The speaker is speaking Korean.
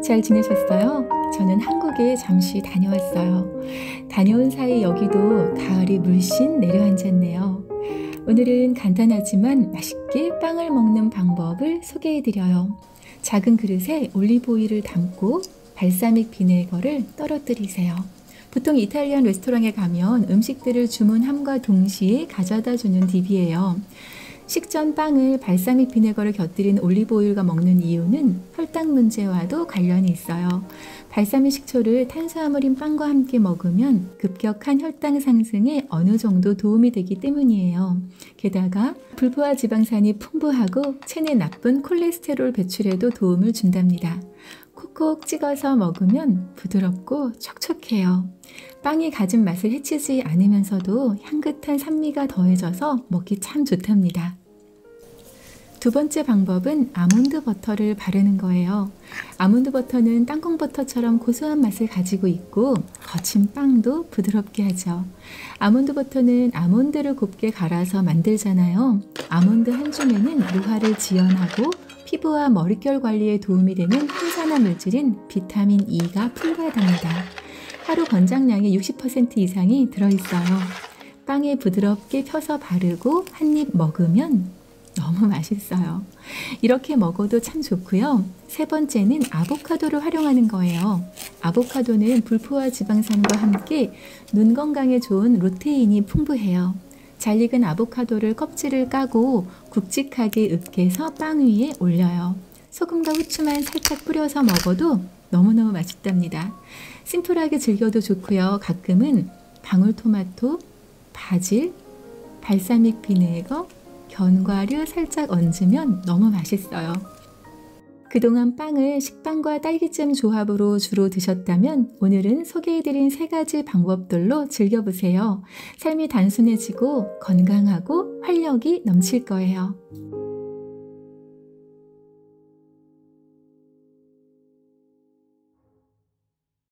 잘 지내셨어요? 저는 한국에 잠시 다녀왔어요. 다녀온 사이 여기도 가을이 물씬 내려앉았네요. 오늘은 간단하지만 맛있게 빵을 먹는 방법을 소개해드려요. 작은 그릇에 올리브 오일을 담고 발사믹 비네거를 떨어뜨리세요. 보통 이탈리안 레스토랑에 가면 음식들을 주문함과 동시에 가져다 주는 팁이에요. 식전 빵을 발사믹 비네거를 곁들인 올리브 오일과 먹는 이유는 혈당 문제와도 관련이 있어요. 발사믹 식초를 탄수화물인 빵과 함께 먹으면 급격한 혈당 상승에 어느 정도 도움이 되기 때문이에요. 게다가 불포화 지방산이 풍부하고 체내 나쁜 콜레스테롤 배출에도 도움을 준답니다. 콕콕 찍어서 먹으면 부드럽고 촉촉해요. 빵이 가진 맛을 해치지 않으면서도 향긋한 산미가 더해져서 먹기 참 좋답니다. 두 번째 방법은 아몬드 버터를 바르는 거예요. 아몬드 버터는 땅콩 버터처럼 고소한 맛을 가지고 있고 거친 빵도 부드럽게 하죠. 아몬드 버터는 아몬드를 곱게 갈아서 만들잖아요. 아몬드 한 줌에는 노화를 지연하고 피부와 머릿결 관리에 도움이 되는 항산화 물질인 비타민 E가 풍부하답니다. 하루 권장량의 60% 이상이 들어있어요. 빵에 부드럽게 펴서 바르고 한 입 먹으면 너무 맛있어요. 이렇게 먹어도 참 좋고요. 세 번째는 아보카도를 활용하는 거예요. 아보카도는 불포화 지방산과 함께 눈 건강에 좋은 루테인이 풍부해요. 잘 익은 아보카도를 껍질을 까고 굵직하게 으깨서 빵 위에 올려요. 소금과 후추만 살짝 뿌려서 먹어도 너무너무 맛있답니다. 심플하게 즐겨도 좋고요. 가끔은 방울토마토, 바질, 발사믹 비네거, 견과류 살짝 얹으면 너무 맛있어요. 그동안 빵을 식빵과 딸기잼 조합으로 주로 드셨다면 오늘은 소개해드린 세 가지 방법들로 즐겨보세요. 삶이 단순해지고 건강하고 활력이 넘칠 거예요.